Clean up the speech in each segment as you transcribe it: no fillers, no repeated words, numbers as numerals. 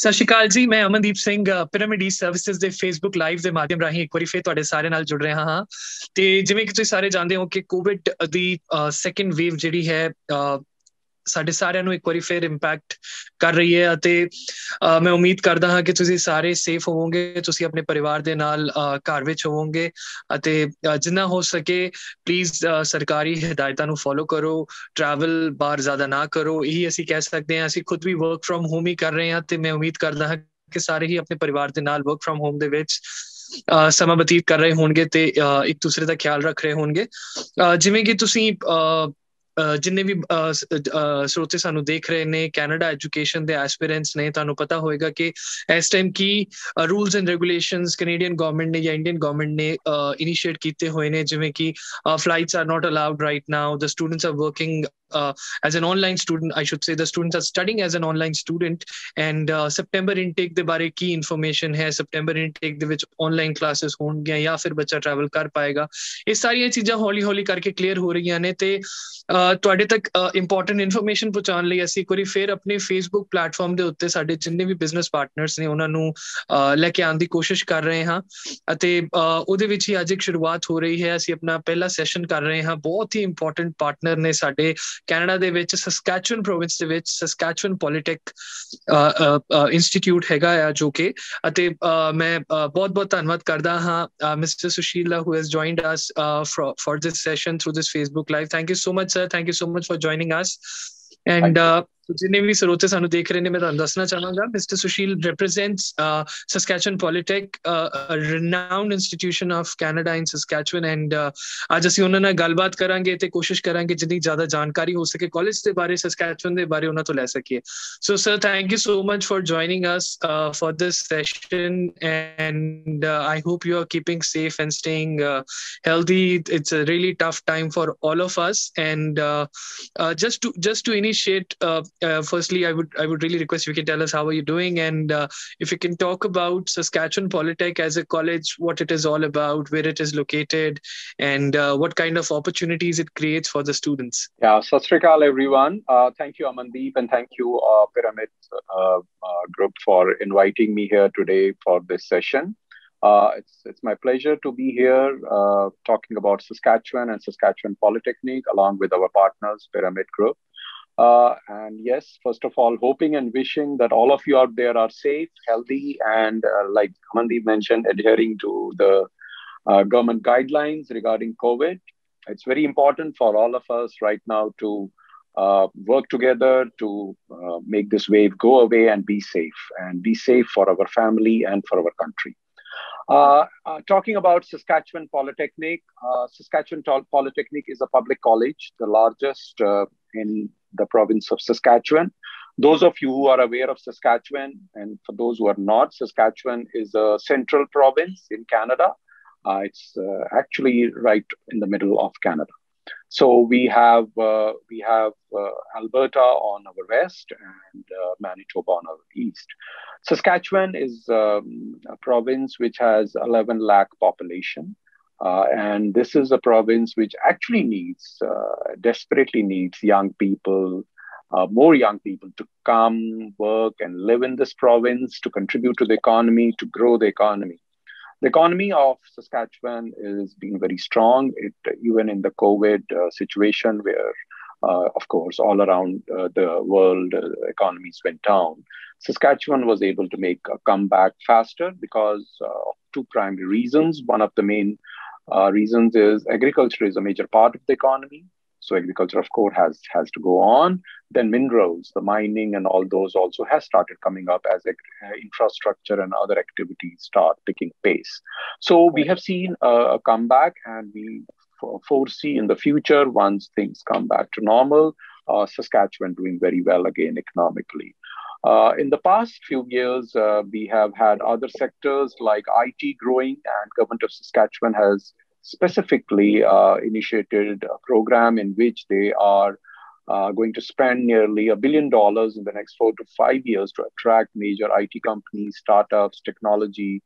ਸਤਿ ਸ਼੍ਰੀ ਅਕਾਲ ਜੀ। ਮੈਂ Amandeep Singh pyramid East services ਦੇ ਫੇਸਬੁੱਕ ਲਾਈਵ ਦੇ ਮਾਧਿਅਮ ਰਾਹੀਂ ਇੱਕ ਵਾਰੀ ਫਿਰ ਤੁਹਾਡੇ ਸਾਰੇ ਨਾਲ ਜੁੜ ਰਿਹਾ ਹਾਂ। ਤੇ ਜਿਵੇਂ ਕਿ ਤੁਸੀਂ ਸਾਰੇ ਜਾਣਦੇ ਹੋ ਕਿ ਕੋਵਿਡ ਦੀ ਸੈਕੰਡ ਵੇਵ ਜਿਹੜੀ ਹੈ ਸਾਡੇ ਸਾਰਿਆਂ ਨੂੰ ਇੱਕ ਵਾਰੀ ਫਿਰ ਇੰਪੈਕਟ ਕਰ ਰਹੀ ਹੈ ਅਤੇ ਮੈਂ ਉਮੀਦ ਕਰਦਾ ਹਾਂ ਕਿ ਤੁਸੀਂ ਸਾਰੇ ਸੇਫ ਹੋਵੋਗੇ, ਤੁਸੀਂ ਆਪਣੇ ਪਰਿਵਾਰ ਦੇ ਨਾਲ ਘਰ ਵਿੱਚ ਹੋਵੋਗੇ ਅਤੇ ਜਿੰਨਾ ਹੋ ਸਕੇ ਪਲੀਜ਼ ਸਰਕਾਰੀ ਹਦਾਇਤਾਂ ਨੂੰ ਫੋਲੋ ਕਰੋ, ਟਰੈਵਲ ਬਾਹਰ ਜ਼ਿਆਦਾ ਨਾ ਕਰੋ। ਇਹੀ ਅਸੀਂ ਕਹਿ ਸਕਦੇ ਹਾਂ। ਅਸੀਂ ਖੁਦ ਵੀ ਵਰਕ ਫਰੋਮ ਹੋਮ ਹੀ ਕਰ ਰਹੇ ਹਾਂ ਤੇ ਮੈਂ ਉਮੀਦ ਕਰਦਾ ਹਾਂ ਕਿ ਸਾਰੇ ਹੀ ਆਪਣੇ ਪਰਿਵਾਰ ਦੇ ਨਾਲ ਵਰਕ ਫਰੋਮ ਹੋਮ ਦੇ ਵਿੱਚ ਸਮਾਂ ਬਤੀਤ ਕਰ ਰਹੇ ਹੋਣਗੇ ਤੇ ਇੱਕ ਦੂਸਰੇ ਦਾ ਖਿਆਲ ਰੱਖ ਰਹੇ ਹੋਣਗੇ। ਜਿਵੇਂ ਕਿ ਤੁਸੀਂ ਜਿੰਨੇ ਵੀ ਸਰੋਤੇ ਸਾਨੂੰ ਦੇਖ ਰਹੇ ਨੇ, ਕੈਨੇਡਾ ਐਜੂਕੇਸ਼ਨ ਦੇ ਐਸਪੀਰੈਂਟਸ ਨੇ, ਤੁਹਾਨੂੰ ਪਤਾ ਹੋਏਗਾ ਕਿ ਇਸ time Ki rules and regulations Canadian government ਨੇ ਜਾਂ ਇੰਡੀਅਨ ਗਵਰਨਮੈਂਟ ਨੇ ਇਨੀਸ਼ੀਏਟ ਕੀਤੇ ਹੋਏ ਨੇ। ਜਿਵੇਂ ਕਿ flights are not allowed right now. The students are working as an online student. I should say the students are studying as an online student. And September intake ਦੇ ਬਾਰੇ ਕੀ information ਹੈ? September intake ਦੇ ਵਿੱਚ online classes ਹੋਣਗੀਆਂ ਜਾਂ ਫਿਰ ਬੱਚਾ travel ਕਰ ਪਾਏਗਾ? ਇਹ ਸਾਰੀਆਂ ਚੀਜ਼ਾਂ ਹੌਲੀ ਹੌਲੀ ਕਰਕੇ ਕਲੀਅਰ ਹੋ ਰਹੀਆਂ ਨੇ ਤੇ ਤੁਹਾਡੇ ਤੱਕ ਇੰਪੋਰਟੈਂਟ ਇਨਫੋਰਮੇਸ਼ਨ ਪਹੁੰਚਾਉਣ ਲਈ ਅਸੀਂ ਇੱਕ ਵਾਰੀ ਫਿਰ ਆਪਣੇ ਫੇਸਬੁੱਕ ਪਲੇਟਫਾਰਮ ਦੇ ਉੱਤੇ ਸਾਡੇ ਜਿੰਨੇ ਵੀ ਬਿਜ਼ਨਸ ਪਾਰਟਨਰਸ ਨੇ ਉਹਨਾਂ ਨੂੰ ਲੈ ਕੇ ਆਉਣ ਦੀ ਕੋਸ਼ਿਸ਼ ਕਰ ਰਹੇ ਹਾਂ ਅਤੇ ਉਹਦੇ ਵਿੱਚ ਹੀ ਅੱਜ ਇੱਕ ਸ਼ੁਰੂਆਤ ਹੋ ਰਹੀ ਹੈ। ਅਸੀਂ ਆਪਣਾ ਪਹਿਲਾ ਸੈਸ਼ਨ ਕਰ ਰਹੇ ਹਾਂ। ਬਹੁਤ ਹੀ ਇੰਪੋਰਟੈਂਟ ਪਾਰਟਨਰ ਨੇ ਸਾਡੇ ਕੈਨੇਡਾ ਦੇ ਵਿੱਚ, ਸਸਕੈਚੁਅਨ ਪ੍ਰੋਵਿੰਸ ਦੇ ਵਿੱਚ ਸਸਕੈਚੁਅਨ ਪੋਲੀਟੈਕ ਇੰਸਟੀਚਿਊਟ ਹੈਗਾ ਆ ਜੋ ਕਿ ਅਤੇ ਮੈਂ ਬਹੁਤ ਧੰਨਵਾਦ ਕਰਦਾ ਹਾਂ mister Sushil who has joined us for this session through this Facebook Live. Thank you so much, sir. Thank you so much for joining us. And ਜਿੰਨੇ ਵੀ ਸਰੋਤੇ ਸਾਨੂੰ ਦੇਖ ਰਹੇ ਨੇ, ਮੈਂ ਤੁਹਾਨੂੰ ਦੱਸਣਾ ਚਾਹਾਂਗਾ mister Sushil represents Saskatchewan Polytech, a renowned institution of Canada in Saskatchewan, and ਅੱਜ ਅਸੀਂ ਉਹਨਾਂ ਨਾਲ ਗੱਲਬਾਤ ਕਰਾਂਗੇ ਤੇ ਕੋਸ਼ਿਸ਼ ਕਰਾਂਗੇ ਜਿੰਨੀ ਜ਼ਿਆਦਾ ਜਾਣਕਾਰੀ ਹੋ ਸਕੇ ਕਾਲਜ ਦੇ ਬਾਰੇ, ਸਸਕੈਚੁਅਨ ਦੇ ਬਾਰੇ ਉਹਨਾਂ ਤੋਂ ਲੈ ਸਕੀਏ। So sir, thank you so much for joining us for this session, and I hope you are keeping safe and staying healthy. It's a really tough time for all of us, and just to initiate, firstly I would really request if you can tell us how are you doing, and if you can talk about Saskatchewan Polytech as a college, what it is all about, where it is located, and what kind of opportunities it creates for the students. Yeah, Sat Sri Akal everyone. Thank you Amandeep, and thank you Pyramid Group for inviting me here today for this session. It's my pleasure to be here talking about Saskatchewan and Saskatchewan Polytechnic along with our partners Pyramid Group. And yes, first of all, hoping and wishing that all of you out there are safe, healthy, and like Amandeep mentioned, adhering to the government guidelines regarding COVID. It's very important for all of us right now to work together to make this wave go away and be safe for our family and for our country. Talking about Saskatchewan Polytechnic, Saskatchewan Polytechnic is a public college, the largest in the province of Saskatchewan. Those of you who are aware of Saskatchewan, and for those who are not, Saskatchewan is a central province in Canada. It's actually right in the middle of Canada. So we have Alberta on our west and Manitoba on our east. Saskatchewan is a province which has 11 lakh population. And this is a province which actually desperately needs young people, more young people to come, work, and live in this province, to contribute to the economy, to grow the economy. The economy of Saskatchewan is being very strong. Even in the COVID situation where, of course, all around the world, economies went down, Saskatchewan was able to make a comeback faster because of two primary reasons. One of the main reasons is agriculture is a major part of the economy. So agriculture, of course, has to go on. Then minerals, the mining and all those also has started coming up as infrastructure and other activities start picking pace. So we have seen a comeback, and we foresee in the future, once things come back to normal, Saskatchewan doing very well again economically. In the past few years, we have had other sectors like IT growing, and government of Saskatchewan has specifically initiated a program in which they are going to spend nearly $1 billion in the next 4 to 5 years to attract major IT companies, startups, technology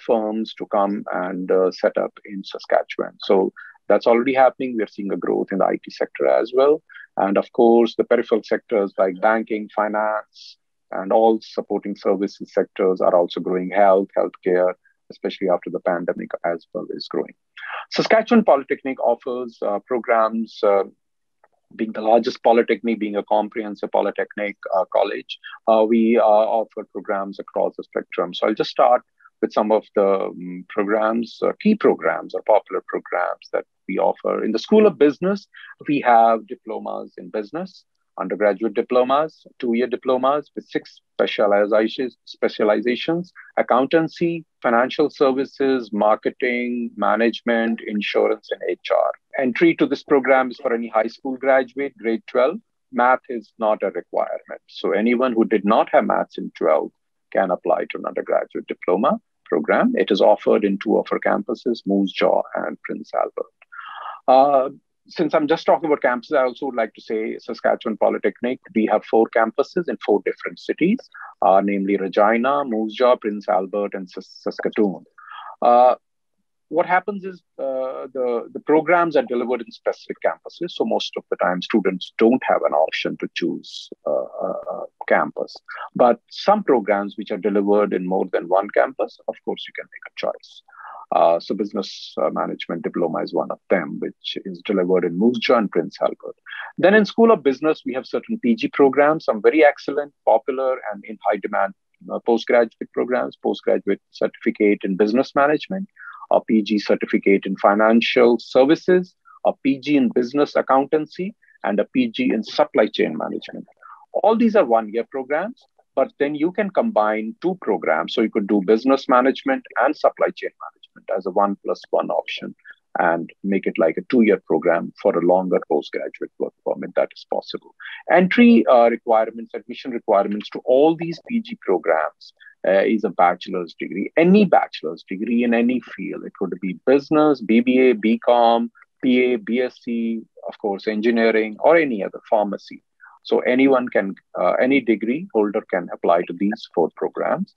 firms to come and set up in Saskatchewan. So that's already happening. We're seeing a growth in the IT sector as well. And of course, the peripheral sectors like banking, finance, and all supporting services sectors are also growing. Healthcare, especially after the pandemic as well, is growing. Saskatchewan Polytechnic offers programs, being the largest polytechnic, being a comprehensive polytechnic college. We offer programs across the spectrum. So I'll just start with some of the programs, key programs or popular programs that we offer. In the School of Business, we have diplomas in business, undergraduate diplomas, 2-year diplomas with 6 specializations: accountancy, financial services, marketing, management, insurance, and HR. Entry to this program is for any high school graduate, grade 12. Math is not a requirement. So anyone who did not have maths in 12 can apply to an undergraduate diploma program. It is offered in 2 of our campuses, Moose Jaw and Prince Albert. Since I'm just talking about campuses, I also would like to say Saskatchewan Polytechnic, we have 4 campuses in 4 different cities, namely Regina, Moose Jaw, Prince Albert, and Saskatoon. What happens is the programs are delivered in specific campuses. So most of the time, students don't have an option to choose a campus. But some programs which are delivered in more than one campus, of course, you can make a choice. So business management diploma is one of them, which is delivered in Moose Jaw and Prince Albert. Then in School of Business, we have certain PG programs, some very excellent, popular, and in high demand postgraduate programs, postgraduate certificate in business management, a PG certificate in financial services, a PG in business accountancy, and a PG in supply chain management. All these are 1-year programs, but then you can combine 2 programs. So you could do business management and supply chain management as a 1+1 option and make it like a 2-year program for a longer postgraduate work permit. That is possible. Entry requirements, admission requirements to all these PG programs is a bachelor's degree, any bachelor's degree in any field. It could be business, BBA, BCom, PA, BSc, of course, engineering, or any other, pharmacy. So anyone can, any degree holder can apply to these 4 programs.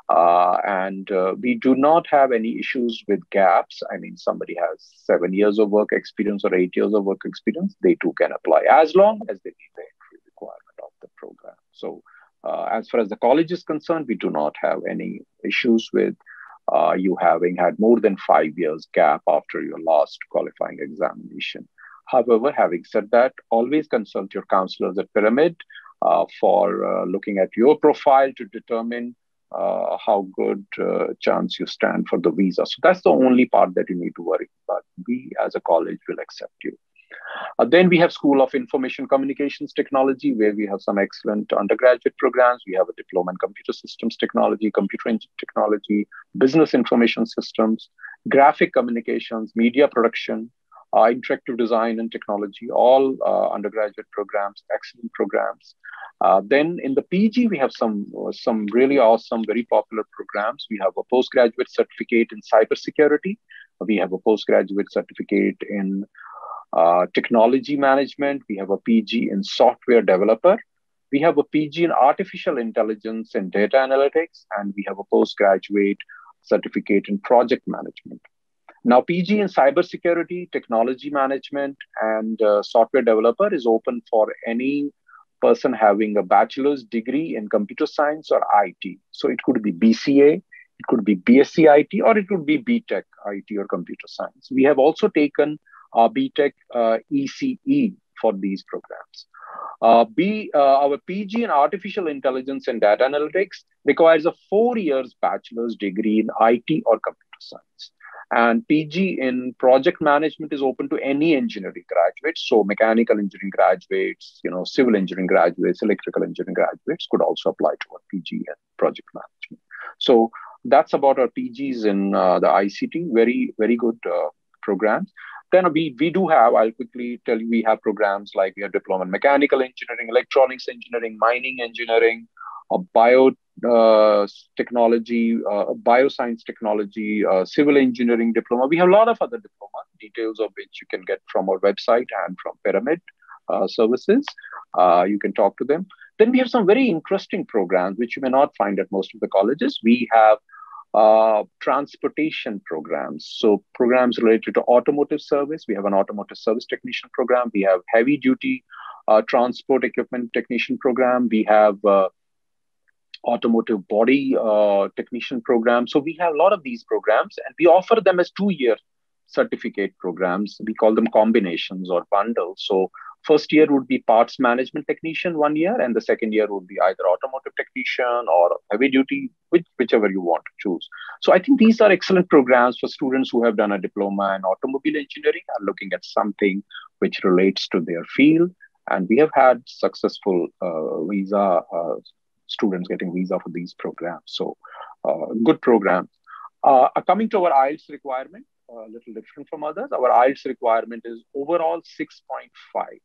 And we do not have any issues with gaps. I mean, somebody has 7 years of work experience or 8 years of work experience, they too can apply as long as they meet the entry requirement of the program. So as far as the college is concerned, we do not have any issues with you having had more than 5 years gap after your last qualifying examination. However, having said that, always consult your counselors at Pyramid for looking at your profile to determine how good chance you stand for the visa. So that's the only part that you need to worry about. We as a college will accept you. Then we have School of Information Communications Technology, where we have some excellent undergraduate programs. We have a diploma in computer systems technology, computer engineering technology, business information systems, graphic communications, media production, interactive design and technology, all undergraduate programs, excellent programs. Then in the PG, we have some really awesome, very popular programs. We have a postgraduate certificate in cybersecurity. We have a postgraduate certificate in technology management. We have a PG in software developer. We have a PG in artificial intelligence and data analytics. And we have a postgraduate certificate in project management. Now, PG in cybersecurity, technology management, and software developer is open for any person having a bachelor's degree in computer science or IT. So it could be BCA, it could be BSc IT, or it could be BTech IT or computer science. We have also taken BTech ECE for these programs. Our PG in artificial intelligence and data analytics requires a 4 years bachelor's degree in IT or computer science. And PG in project management is open to any engineering graduates. So mechanical engineering graduates, civil engineering graduates, electrical engineering graduates could also apply to our PG in project management. So that's about our PGs in the ICT, very, very good programs. Then we do have, I'll quickly tell you, we have programs like we have diploma in mechanical engineering, electronics engineering, mining engineering, biotechnology, bioscience technology, civil engineering diploma. We have a lot of other diplomas, details of which you can get from our website and from Pyramid services. You can talk to them. Then we have some very interesting programs, which you may not find at most of the colleges. We have transportation programs. So programs related to automotive service. We have an automotive service technician program. We have heavy duty transport equipment technician program. We have automotive body technician program. So we have a lot of these programs, and we offer them as 2-year certificate programs. We call them combinations or bundles. So first year would be parts management technician 1 year, and the second year would be either automotive technician or heavy duty, whichever you want to choose. So I think these are excellent programs for students who have done a diploma in automobile engineering, are looking at something which relates to their field. And we have had successful visa students getting visa for these programs. So good programs. Coming to our IELTS requirement, a little different from others. Our IELTS requirement is overall 6.5.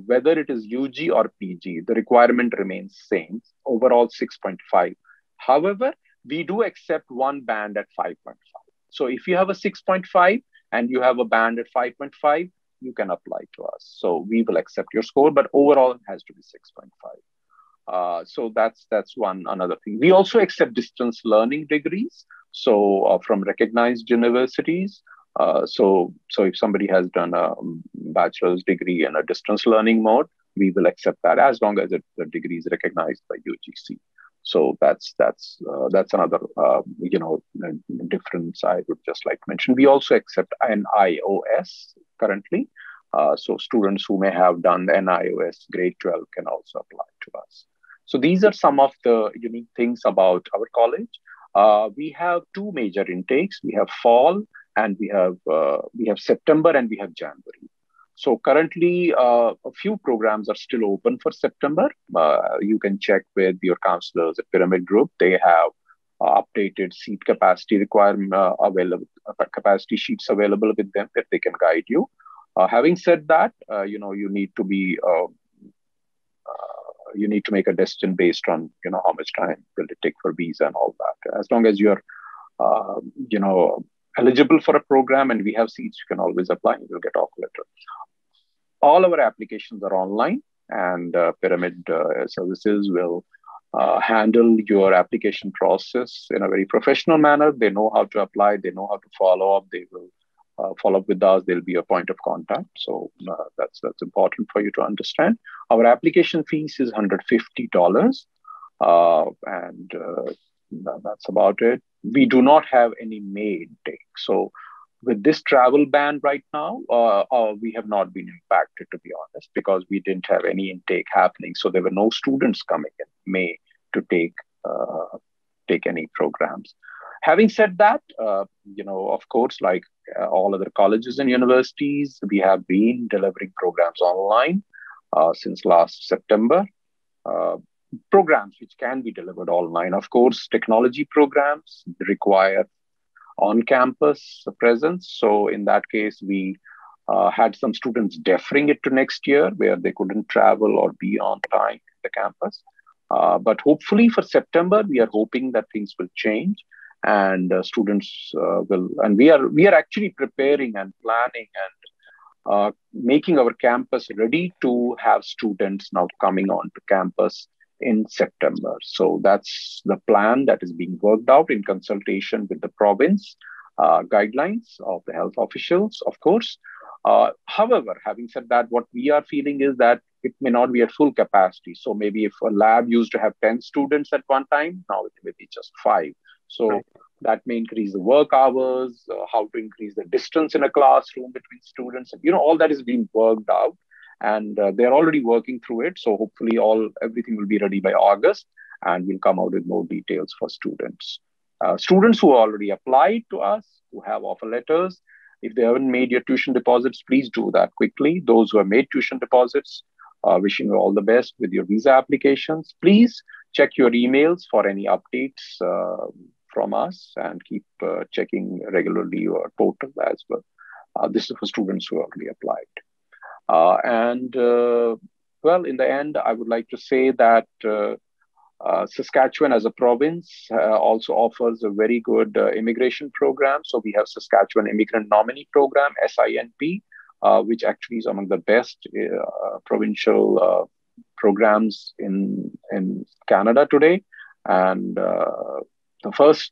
Whether it is UG or PG, the requirement remains same, overall 6.5. However, we do accept one band at 5.5. So if you have a 6.5 and you have a band at 5.5, you can apply to us. So we will accept your score, but overall it has to be 6.5. So that's another thing. We also accept distance learning degrees. So from recognized universities. So if somebody has done a bachelor's degree in a distance learning mode, we will accept that as long as the degree is recognized by UGC. So that's another difference I would just like to mention. We also accept NIOS currently. So students who may have done the NIOS grade 12 can also apply to us. So these are some of the unique things about our college. We have two major intakes. We have fall, and we have September, and we have January. So currently, a few programs are still open for September. You can check with your counselors at Pyramid Group. They have updated seat capacity requirement available, capacity sheets available with them that they can guide you. Having said that, you need to be you need to make a decision based on how much time will it take for visa and all that. As long as you're eligible for a program and we have seats, you can always apply and you'll get offer letter. All our applications are online, and Pyramid Services will handle your application process in a very professional manner. They know how to apply, they know how to follow up, they will follow up with us. There'll be a point of contact. So that's important for you to understand. Our application fees is $150, and that's about it. We do not have any May intake. So with this travel ban right now, we have not been impacted, to be honest, because we didn't have any intake happening. So there were no students coming in May to take any programs. Having said that, of course, like all other colleges and universities, we have been delivering programs online since last September. Programs which can be delivered online. Of course, technology programs require on-campus presence. So in that case, we had some students deferring it to next year where they couldn't travel or be on time at the campus. But hopefully for September, we are hoping that things will change, and students will, and we are actually preparing and planning and making our campus ready to have students now coming on to campus in September. So that's the plan that is being worked out in consultation with the province guidelines of the health officials, of course. However, having said that, what we are feeling is that it may not be at full capacity. So maybe if a lab used to have 10 students at one time, now it may be just 5. So that may increase the work hours, how to increase the distance in a classroom between students. All that is being worked out, and they're already working through it. So hopefully everything will be ready by August, and we'll come out with more details for students. Students who already applied to us, who have offer letters, if they haven't made your tuition deposits, please do that quickly. Those who have made tuition deposits, wishing you all the best with your visa applications. Please check your emails for any updates from us, and keep checking regularly your portal as well. This is for students who already applied. Well, in the end, I would like to say that Saskatchewan as a province also offers a very good immigration program. So we have Saskatchewan Immigrant Nominee Program, SINP, which actually is among the best provincial programs in Canada today. And the first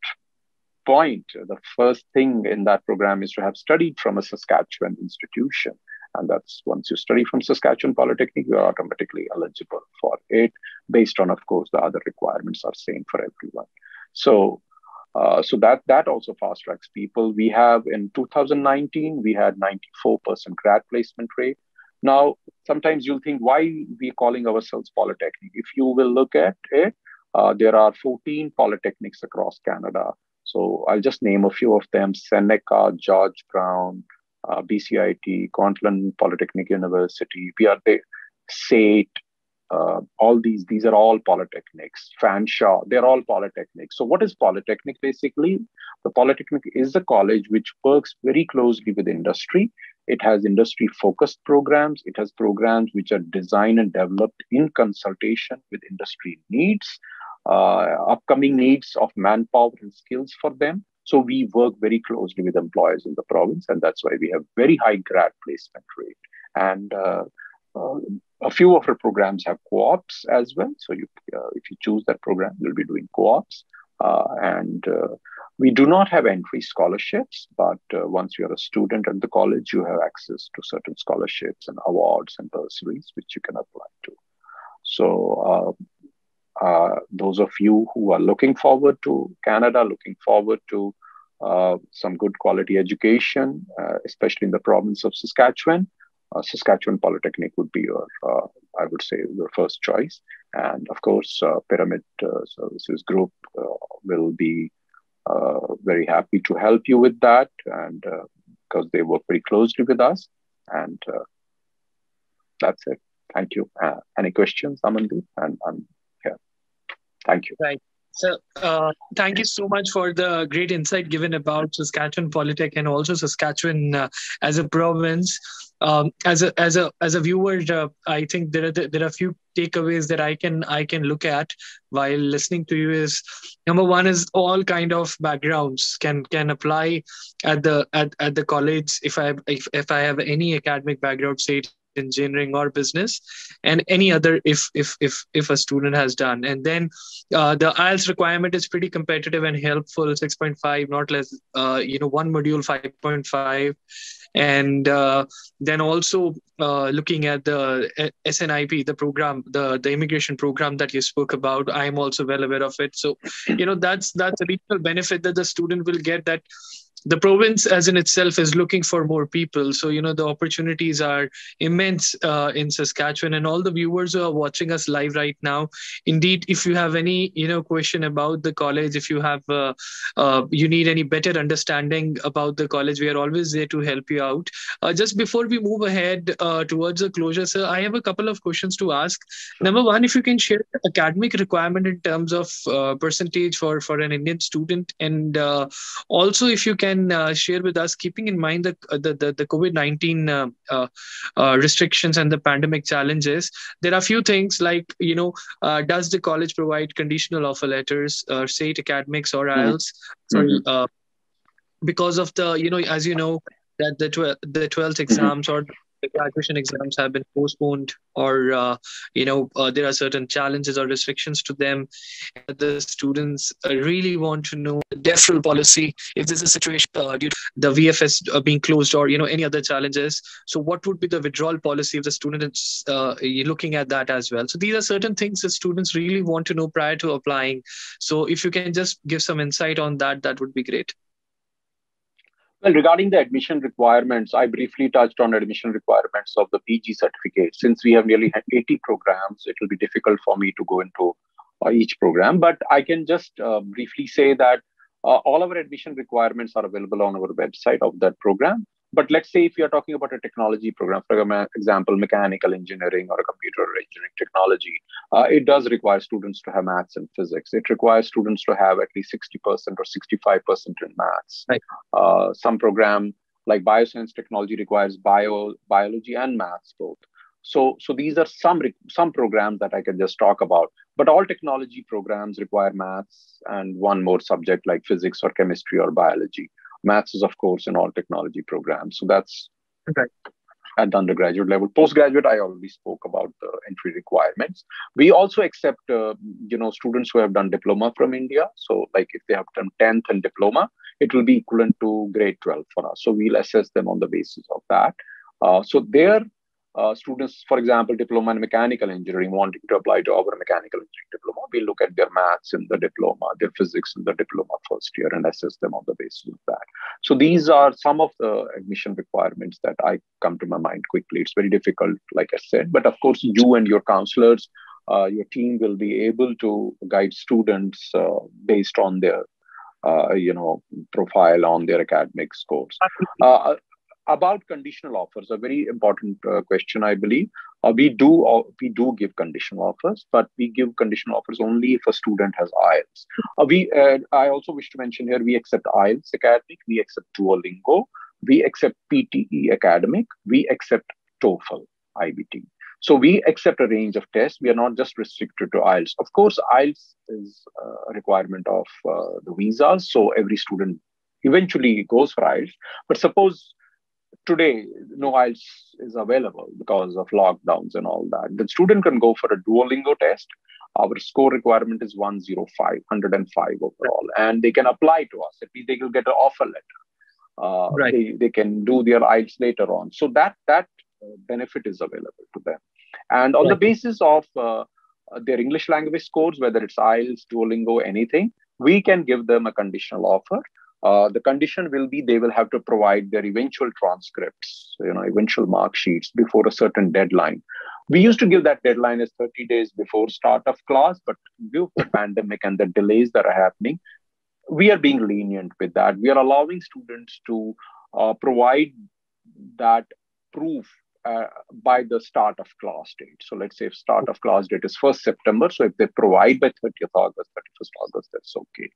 thing in that program is to have studied from a Saskatchewan institution. And that's once you study from Saskatchewan Polytechnic, you are automatically eligible for it based on, of course, the other requirements are same for everyone. So that also fast tracks people. We have in 2019, we had 94% grad placement rate. Now, sometimes you'll think why we calling ourselves Polytechnic. If you will look at it, there are 14 polytechnics across Canada. So I'll just name a few of them: Seneca, George Brown, BCIT, Kwantlen Polytechnic University, PRT, SAIT, all these are all polytechnics. Fanshawe, they're all polytechnics. So what is Polytechnic basically? The Polytechnic is a college which works very closely with industry. It has industry focused programs. It has programs which are designed and developed in consultation with industry needs, upcoming needs of manpower and skills for them. So we work very closely with employers in the province, and that's why we have very high grad placement rate. And a few of our programs have co-ops as well. So if you choose that program, you'll be doing co-ops. And we do not have entry scholarships, but once you're a student at the college, you have access to certain scholarships and awards and bursaries, which you can apply to. So those of you who are looking forward to Canada, looking forward to some good quality education, especially in the province of Saskatchewan, Saskatchewan Polytechnic would be your, I would say, your first choice. And of course, Pyramid Services Group will be very happy to help you with that, and because they work very closely with us. And that's it. Thank you. Any questions, Amandeep? And yeah, thank you. Right. So thank you so much for the great insight given about Saskatchewan Polytech and also Saskatchewan as a province. As a viewer, I think there are a few takeaways that I can look at while listening to you. Is number one is all kind of backgrounds can apply at the college. If I have any academic background, say engineering or business, and any other if a student has done. And then the IELTS requirement is pretty competitive and helpful, 6.5, not less, one module 5.5. And then also looking at the SNIP, the program, the immigration program that you spoke about, I am also well aware of it. So that's a additional benefit that the student will get, that the province as in itself is looking for more people. So, the opportunities are immense in Saskatchewan, and all the viewers who are watching us live right now. Indeed, if you have any, question about the college, if you have, you need any better understanding about the college, we are always there to help you out. Just before we move ahead towards the closure, sir, I have a couple of questions to ask. Number one, if you can share the academic requirement in terms of percentage for an Indian student, and also if you can share with us, keeping in mind the COVID-19 restrictions and the pandemic challenges, there are a few things like, does the college provide conditional offer letters, SAIT academics or IELTS? So, because of the, as you know, that the 12th exams or the graduation exams have been postponed, or there are certain challenges or restrictions to them. The students really want to know the deferral policy if there's a situation due to the VFS being closed, or any other challenges. So what would be the withdrawal policy if the student is looking at that as well? So these are certain things that students really want to know prior to applying. So if you can just give some insight on that, that would be great. Well, regarding the admission requirements, I briefly touched on admission requirements of the PG certificate. Since we have nearly 80 programs, it will be difficult for me to go into each program, but I can just briefly say that all our admission requirements are available on our website of that program. But let's say if you're talking about a technology program, for example, mechanical engineering or a computer engineering technology, it does require students to have maths and physics. It requires students to have at least 60% or 65% in maths. Right. Some program like bioscience technology requires biology and maths both. So these are some programs that I can just talk about. But all technology programs require maths and one more subject like physics or chemistry or biology. Maths is, of course, in all technology programs. So that's okay. At the undergraduate level. Postgraduate, I already spoke about the entry requirements. We also accept, students who have done diploma from India. So like if they have done 10th and diploma, it will be equivalent to grade 12 for us. So we'll assess them on the basis of that. So there, students, for example, diploma in mechanical engineering, wanting to apply to our mechanical engineering diploma, we look at their maths in the diploma, their physics in the diploma first year, and assess them on the basis of that. So these are some of the admission requirements that I come to my mind quickly. It's very difficult, like I said, but of course, you and your counselors, your team will be able to guide students based on their profile, on their academic scores. About conditional offers, a very important question, I believe. We do give conditional offers, but we give conditional offers only if a student has IELTS. I also wish to mention here, we accept IELTS academic, we accept Duolingo, we accept PTE academic, we accept TOEFL IBT. So we accept a range of tests. We are not just restricted to IELTS. Of course, IELTS is a requirement of the visas, so every student eventually goes for IELTS. But suppose today no IELTS is available because of lockdowns and all that, the student can go for a Duolingo test. Our score requirement is 105 overall, and they can apply to us. It means they will get an offer letter. Right. They can do their IELTS later on. So that benefit is available to them. And on the basis of their English language scores, whether it's IELTS, Duolingo, anything, we can give them a conditional offer. The condition will be they will have to provide their eventual transcripts, eventual mark sheets before a certain deadline. We used to give that deadline as 30 days before start of class, but due to the pandemic and the delays that are happening, we are being lenient with that. We are allowing students to provide that proof by the start of class date. So let's say if start of class date is 1st September. So if they provide by 30th August, 31st August, that's okay.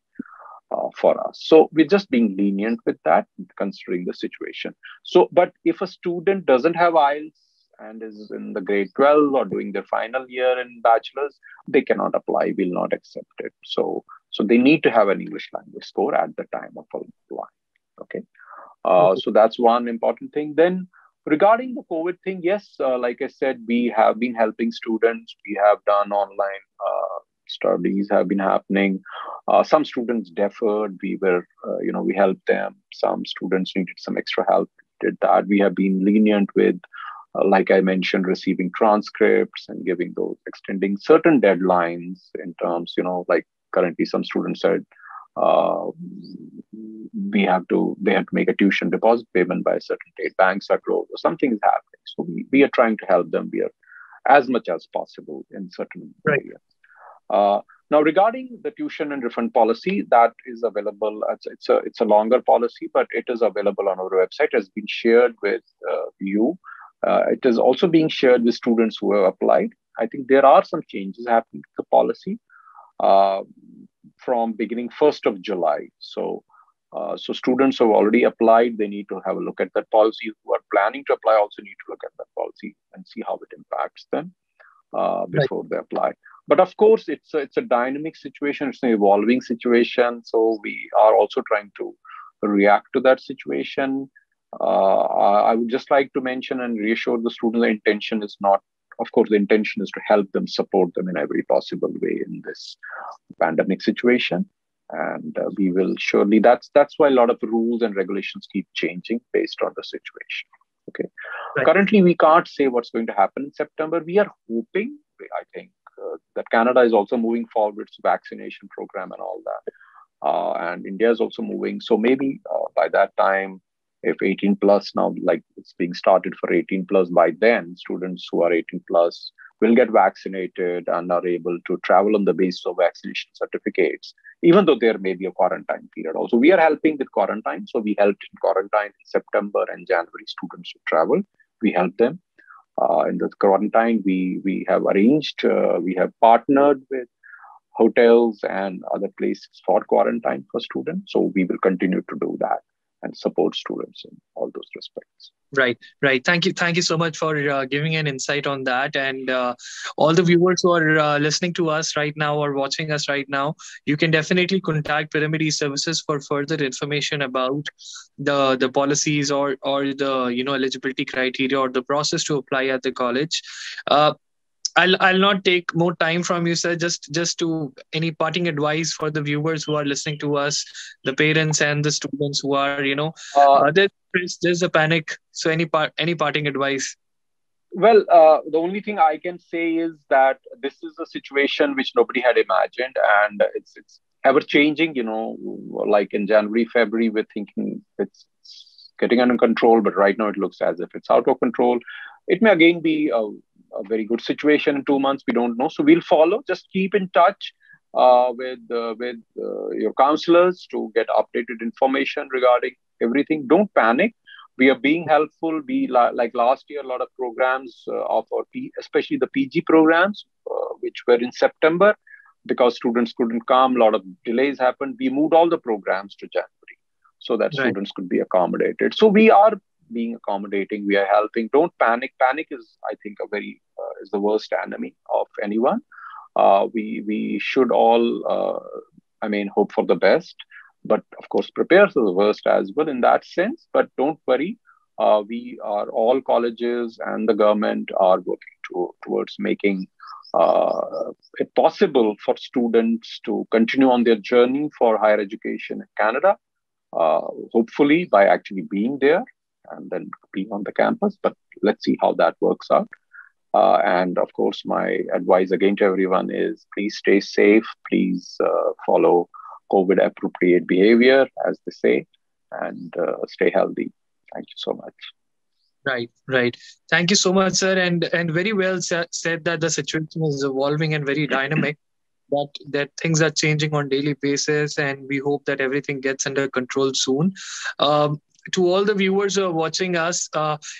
For us. So we're just being lenient with that, considering the situation. So, but if a student doesn't have IELTS and is in the grade 12 or doing their final year in bachelor's, they cannot apply, will not accept it. So they need to have an English language score at the time of applying. Okay. So that's one important thing. Then regarding the COVID thing, yes, like I said, we have been helping students. We have done online studies have been happening. Some students deferred. We helped them. Some students needed some extra help. Did that. We have been lenient with, like I mentioned, receiving transcripts and giving those, extending certain deadlines in terms, like currently some students said they have to make a tuition deposit payment by a certain date. Banks are closed or something is happening. So we are trying to help them. We are as much as possible in certain areas. Now, regarding the tuition and refund policy, that is available. It's a longer policy, but it is available on our website. It has been shared with you. It is also being shared with students who have applied. I think there are some changes happening to the policy from beginning 1st of July. So students who have already applied, they need to have a look at that policy. Who are planning to apply also need to look at that policy and see how it impacts them before they apply. But of course, it's a dynamic situation. It's an evolving situation. So we are also trying to react to that situation. I would just like to mention and reassure the students, the intention is not, of course, the intention is to help them, support them in every possible way in this pandemic situation. And we will surely, that's why a lot of the rules and regulations keep changing based on the situation. Okay. Right. Currently, we can't say what's going to happen in September. We are hoping, I think, that Canada is also moving forward with its vaccination program and all that. And India is also moving. So maybe by that time, if 18 plus now, like it's being started for 18 plus, by then students who are 18 plus will get vaccinated and are able to travel on the basis of vaccination certificates, even though there may be a quarantine period. Also, we are helping with quarantine. So we helped in quarantine in September and January, students who travel. We help them. In the quarantine, we have arranged, we have partnered with hotels and other places for quarantine for students. So we will continue to do that and support students in all those respects. Right. Thank you so much for giving an insight on that. And all the viewers who are listening to us right now or watching us right now, you can definitely contact Pyramid E-Services for further information about the policies or the eligibility criteria or the process to apply at the college. I'll not take more time from you, sir. Just to any parting advice for the viewers who are listening to us, the parents and the students who are Chris, there's a panic. So any parting advice? Well, the only thing I can say is that this is a situation which nobody had imagined, and it's ever changing. Like in January, February, we're thinking it's getting under control, but right now it looks as if it's out of control. It may again be a very good situation in 2 months. We don't know, so we'll follow. Just keep in touch with your counselors to get updated information regarding everything. Don't panic. We are being helpful. Like last year, a lot of programs of our especially the PG programs, which were in September, because students couldn't come. A lot of delays happened. We moved all the programs to January so that students could be accommodated. So we are being accommodating. We are helping. Don't panic. Panic is, I think, is the worst enemy of anyone. We should all, hope for the best, but of course prepare for the worst as well in that sense. But don't worry, all colleges and the government are working towards making it possible for students to continue on their journey for higher education in Canada, hopefully by actually being there and then being on the campus. But let's see how that works out. And of course, my advice again to everyone is please stay safe, please follow COVID appropriate behavior, as they say, and stay healthy. Thank you so much. Right. Thank you so much, sir. And very well said that the situation is evolving and very dynamic, that things are changing on daily basis, and we hope that everything gets under control soon. To all the viewers who are watching us,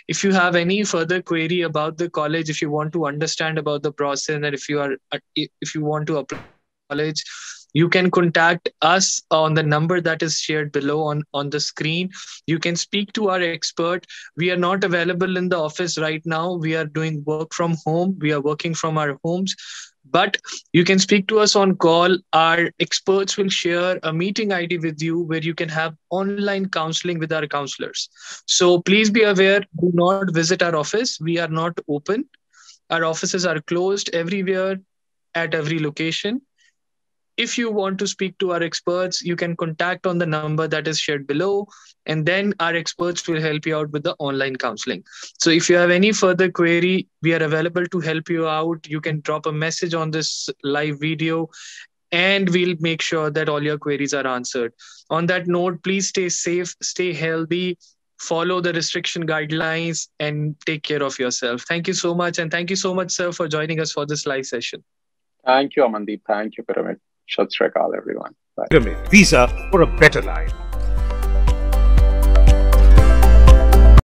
if you have any further query about the college, if you want to understand about the process, and if you want to apply college, you can contact us on the number that is shared below on the screen. You can speak to our expert. We are not available in the office right now. We are doing work from home. We are working from our homes. But you can speak to us on call. Our experts will share a meeting ID with you where you can have online counseling with our counselors. So please be aware, do not visit our office. We are not open. Our offices are closed everywhere at every location. If you want to speak to our experts, you can contact on the number that is shared below, and then our experts will help you out with the online counseling. So if you have any further query, we are available to help you out. You can drop a message on this live video, and we'll make sure that all your queries are answered. On that note, please stay safe, stay healthy, follow the restriction guidelines, and take care of yourself. Thank you so much. And thank you so much, sir, for joining us for this live session. Thank you, Amandeep. Thank you, Pyramid. Shat Shri Akal, everyone. Bye. Pyramid, Visa for a better life.